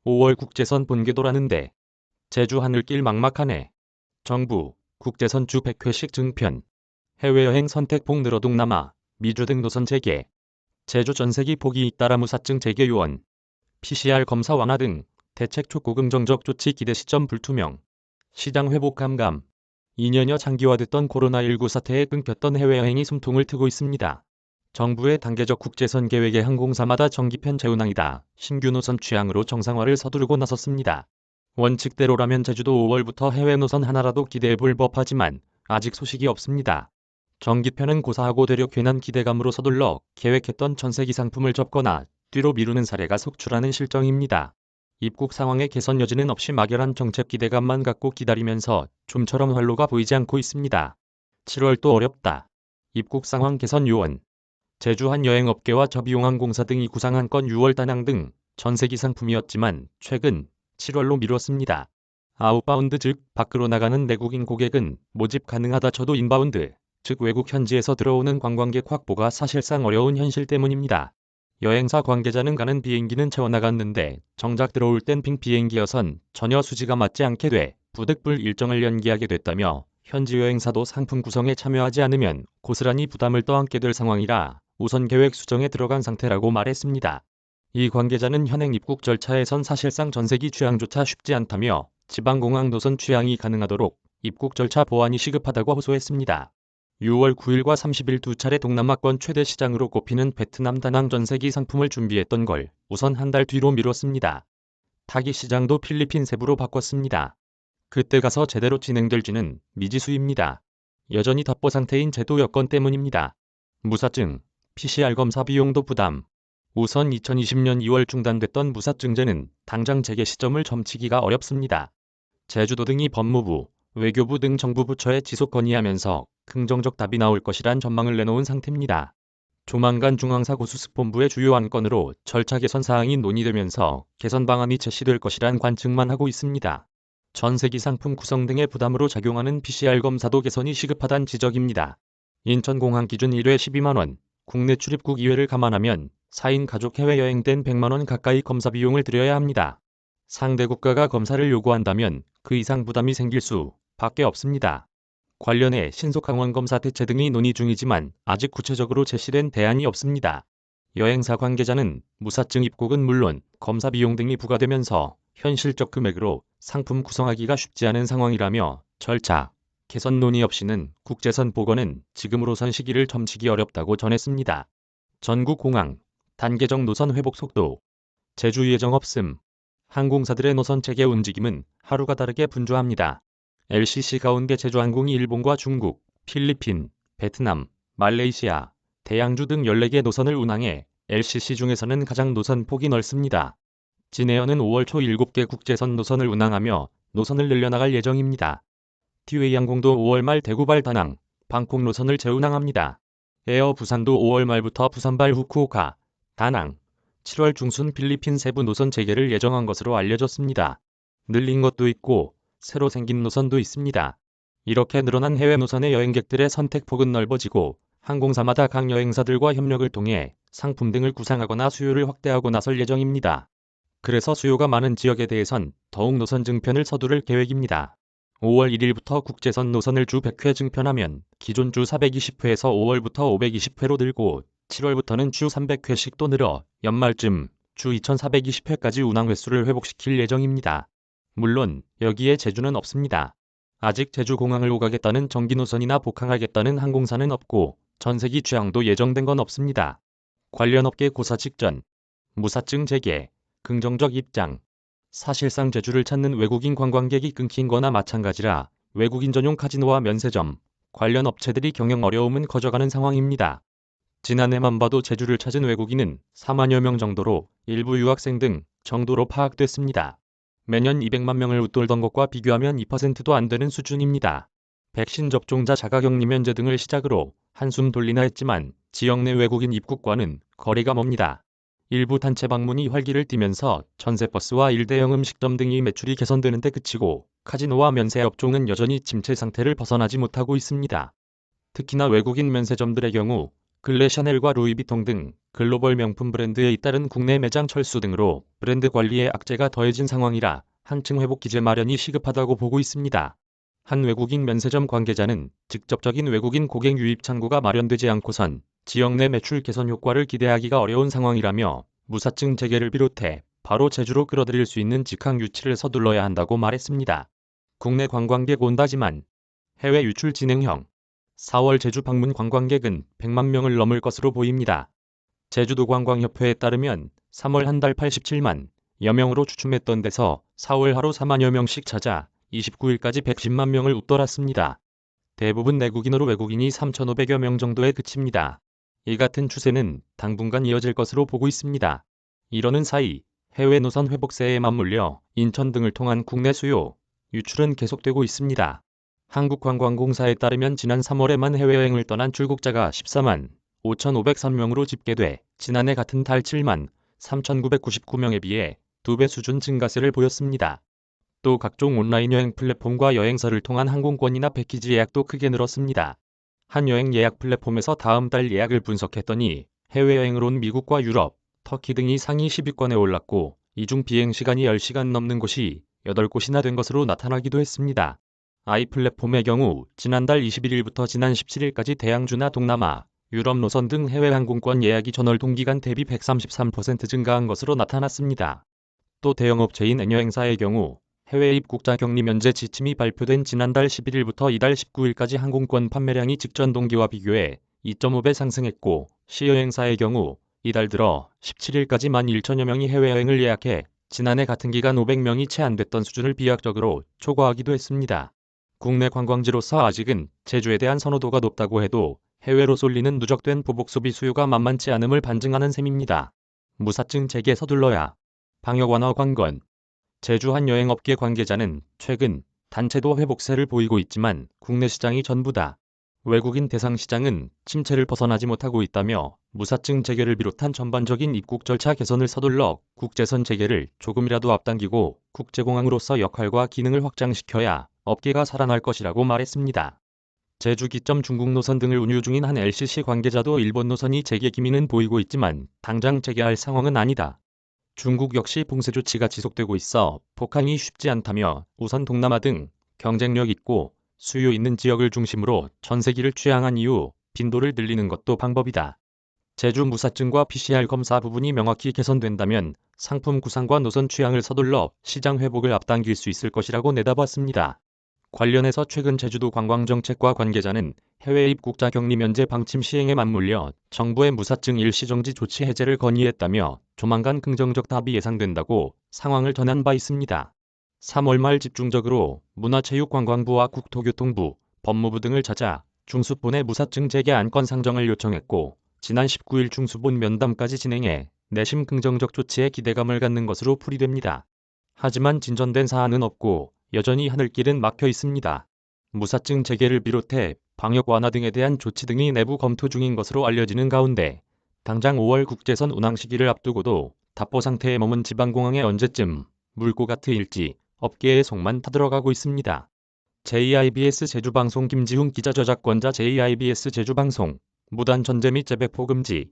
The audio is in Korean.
(5월) 국제선 본궤도라는데 제주 하늘길 막막하네. 정부, 국제선 주 100회씩 증편. 해외여행 선택 폭 늘어 동남아, 미주 등 노선 재개. 제주 전세기 폭이 잇따라 무사증 재개 요원. PCR 검사 완화 등 대책 촉구 긍정적 조치 기대 시점 불투명. 시장 회복 감감. 2년여 장기화됐던 코로나19 사태에 끊겼던 해외여행이 숨통을 트고 있습니다. 정부의 단계적 국제선 계획에 항공사마다 정기편 재운항이다. 신규 노선 취향으로 정상화를 서두르고 나섰습니다. 원칙대로라면 제주도 5월부터 해외 노선 하나라도 기대해볼 법하지만 아직 소식이 없습니다. 정기편은 고사하고 되려 괜한 기대감으로 서둘러 계획했던 전세기 상품을 접거나 뒤로 미루는 사례가 속출하는 실정입니다. 입국 상황의 개선 여지는 없이 막연한 정책 기대감만 갖고 기다리면서 좀처럼 활로가 보이지 않고 있습니다. 7월도 어렵다. 입국 상황 개선 요원. 제주 한 여행업계와 저비용항공사 등이 구상한 건 6월 단항 등 전세기 상품이었지만 최근 7월로 미뤘습니다. 아웃바운드 즉 밖으로 나가는 내국인 고객은 모집 가능하다 쳐도 인바운드 즉 외국 현지에서 들어오는 관광객 확보가 사실상 어려운 현실 때문입니다. 여행사 관계자는 가는 비행기는 채워나갔는데 정작 들어올 땐 빈 비행기여선 전혀 수지가 맞지 않게 돼 부득불 일정을 연기하게 됐다며 현지 여행사도 상품 구성에 참여하지 않으면 고스란히 부담을 떠안게 될 상황이라 우선 계획 수정에 들어간 상태라고 말했습니다. 이 관계자는 현행 입국 절차에선 사실상 전세기 취향조차 쉽지 않다며 지방공항 노선 취향이 가능하도록 입국 절차 보완이 시급하다고 호소했습니다. 6월 9일과 30일 두 차례 동남아권 최대 시장으로 꼽히는 베트남 다낭 전세기 상품을 준비했던 걸 우선 한 달 뒤로 미뤘습니다. 타기 시장도 필리핀 세부로 바꿨습니다. 그때 가서 제대로 진행될지는 미지수입니다. 여전히 답보 상태인 제도 여건 때문입니다. 무사증, PCR 검사 비용도 부담. 우선 2020년 2월 중단됐던 무사증제는 당장 재개 시점을 점치기가 어렵습니다. 제주도 등이 법무부, 외교부 등 정부 부처에 지속 건의하면서 긍정적 답이 나올 것이란 전망을 내놓은 상태입니다. 조만간 중앙사고수습본부의 주요 안건으로 절차 개선 사항이 논의되면서 개선 방안이 제시될 것이란 관측만 하고 있습니다. 전세기 상품 구성 등의 부담으로 작용하는 PCR 검사도 개선이 시급하단 지적입니다. 인천공항 기준 1회 12만원, 국내 출입국 2회를 감안하면 4인 가족 해외여행 땐 100만원 가까이 검사 비용을 들여야 합니다. 상대 국가가 검사를 요구한다면 그 이상 부담이 생길 수 밖에 없습니다. 관련해 신속항원 검사 대체 등이 논의 중이지만 아직 구체적으로 제시된 대안이 없습니다. 여행사 관계자는 무사증 입국은 물론 검사 비용 등이 부과되면서 현실적 금액으로 상품 구성하기가 쉽지 않은 상황이라며 절차 개선 논의 없이는 국제선 복원은 지금으로선 시기를 점치기 어렵다고 전했습니다. 전국 공항 단계적 노선 회복 속도. 제주 예정 없음. 항공사들의 노선 재개 움직임은 하루가 다르게 분주합니다. LCC 가운데 제주항공이 일본과 중국, 필리핀, 베트남, 말레이시아, 대양주 등 14개 노선을 운항해 LCC 중에서는 가장 노선 폭이 넓습니다. 진에어는 5월 초 7개 국제선 노선을 운항하며 노선을 늘려나갈 예정입니다. 티웨이항공도 5월 말 대구발 다낭, 방콕 노선을 재운항합니다. 에어 부산도 5월 말부터 부산발 후쿠오카, 다낭, 7월 중순 필리핀 세부 노선 재개를 예정한 것으로 알려졌습니다. 늘린 것도 있고 새로 생긴 노선도 있습니다. 이렇게 늘어난 해외 노선의 여행객들의 선택폭은 넓어지고 항공사마다 각 여행사들과 협력을 통해 상품 등을 구상하거나 수요를 확대하고 나설 예정입니다. 그래서 수요가 많은 지역에 대해선 더욱 노선 증편을 서두를 계획입니다. 5월 1일부터 국제선 노선을 주 100회 증편하면 기존 주 420회에서 5월부터 520회로 늘고 7월부터는 주 300회씩 또 늘어 연말쯤 주 2420회까지 운항 횟수를 회복시킬 예정입니다. 물론 여기에 제주는 없습니다. 아직 제주공항을 오가겠다는 정기 노선이나 복항하겠다는 항공사는 없고 전세기 취항도 예정된 건 없습니다. 관련 업계 고사 직전. 무사증 재개. 긍정적 입장. 사실상 제주를 찾는 외국인 관광객이 끊긴 거나 마찬가지라 외국인 전용 카지노와 면세점, 관련 업체들이 경영 어려움은 커져가는 상황입니다. 지난해만 봐도 제주를 찾은 외국인은 4만여 명 정도로 일부 유학생 등 정도로 파악됐습니다. 매년 200만 명을 웃돌던 것과 비교하면 2%도 안 되는 수준입니다. 백신 접종자 자가격리 면제 등을 시작으로 한숨 돌리나 했지만 지역 내 외국인 입국과는 거리가 멉니다. 일부 단체 방문이 활기를 띠면서 전세버스와 일대형 음식점 등이 매출이 개선되는 데 그치고 카지노와 면세업종은 여전히 침체 상태를 벗어나지 못하고 있습니다. 특히나 외국인 면세점들의 경우 근래 샤넬과 루이비통 등 글로벌 명품 브랜드에 잇따른 국내 매장 철수 등으로 브랜드 관리에 악재가 더해진 상황이라 한층 회복 기제 마련이 시급하다고 보고 있습니다. 한 외국인 면세점 관계자는 직접적인 외국인 고객 유입 창구가 마련되지 않고선 지역 내 매출 개선 효과를 기대하기가 어려운 상황이라며 무사증 재개를 비롯해 바로 제주로 끌어들일 수 있는 직항 유치를 서둘러야 한다고 말했습니다. 국내 관광객 온다지만 해외 유출 진행형 4월 제주 방문 관광객은 100만 명을 넘을 것으로 보입니다. 제주도 관광협회에 따르면 3월 한 달 87만 여 명으로 주춤했던 데서 4월 하루 4만여 명씩 찾아 29일까지 110만 명을 웃돌았습니다. 대부분 내국인으로 외국인이 3,500여 명 정도에 그칩니다. 이 같은 추세는 당분간 이어질 것으로 보고 있습니다. 이러는 사이 해외 노선 회복세에 맞물려 인천 등을 통한 국내 수요, 유출은 계속되고 있습니다. 한국관광공사에 따르면 지난 3월에만 해외여행을 떠난 출국자가 14만 5,503명으로 집계돼 지난해 같은 달 7만 3,999명에 비해 2배 수준 증가세를 보였습니다. 또 각종 온라인 여행 플랫폼과 여행사를 통한 항공권이나 패키지 예약도 크게 늘었습니다. 한 여행 예약 플랫폼에서 다음 달 예약을 분석했더니 해외여행을 온 미국과 유럽, 터키 등이 상위 10위권에 올랐고 이 중 비행시간이 10시간 넘는 곳이 8곳이나 된 것으로 나타나기도 했습니다. 아이 플랫폼의 경우 지난달 21일부터 지난 17일까지 대양주나 동남아, 유럽 노선 등 해외 항공권 예약이 전월 동기간 대비 133% 증가한 것으로 나타났습니다. 또 대형업체인 N여행사의 경우 해외 입국자 격리 면제 지침이 발표된 지난달 11일부터 이달 19일까지 항공권 판매량이 직전 동기와 비교해 2.5배 상승했고 C여행사의 경우 이달 들어 17일까지 11,000여 명이 해외여행을 예약해 지난해 같은 기간 500명이 채 안 됐던 수준을 비약적으로 초과하기도 했습니다. 국내 관광지로서 아직은 제주에 대한 선호도가 높다고 해도 해외로 쏠리는 누적된 보복 소비 수요가 만만치 않음을 반증하는 셈입니다. 무사증 재개 서둘러야. 방역 완화 관건. 제주 한 여행업계 관계자는 최근 단체도 회복세를 보이고 있지만 국내 시장이 전부다. 외국인 대상 시장은 침체를 벗어나지 못하고 있다며 무사증 재개를 비롯한 전반적인 입국 절차 개선을 서둘러 국제선 재개를 조금이라도 앞당기고 국제공항으로서 역할과 기능을 확장시켜야 업계가 살아날 것이라고 말했습니다. 제주 기점 중국 노선 등을 운유 중인 한 LCC 관계자도 일본 노선이 재개 기미는 보이고 있지만 당장 재개할 상황은 아니다. 중국 역시 봉쇄 조치가 지속되고 있어 복항이 쉽지 않다며 우선 동남아 등 경쟁력 있고 수요 있는 지역을 중심으로 전세기를 취항한 이후 빈도를 늘리는 것도 방법이다. 제주 무사증과 PCR 검사 부분이 명확히 개선된다면 상품 구상과 노선 취향을 서둘러 시장 회복을 앞당길 수 있을 것이라고 내다봤습니다. 관련해서 최근 제주도 관광정책과 관계자는 해외 입국자 격리 면제 방침 시행에 맞물려 정부의 무사증 일시정지 조치 해제를 건의했다며 조만간 긍정적 답이 예상된다고 상황을 전한 바 있습니다. 3월 말 집중적으로 문화체육관광부와 국토교통부, 법무부 등을 찾아 중수본에 무사증 재개 안건 상정을 요청했고 지난 19일 중수본 면담까지 진행해 내심 긍정적 조치에 기대감을 갖는 것으로 풀이됩니다. 하지만 진전된 사안은 없고 여전히 하늘길은 막혀 있습니다. 무사증 재개를 비롯해 방역 완화 등에 대한 조치 등이 내부 검토 중인 것으로 알려지는 가운데 당장 5월 국제선 운항 시기를 앞두고도 답보 상태에 머문 지방공항에 언제쯤 물고가 트일지 업계의 속만 타들어가고 있습니다. JIBS 제주방송 김지훈 기자 저작권자 JIBS 제주방송 무단 전제 및 재배포 금지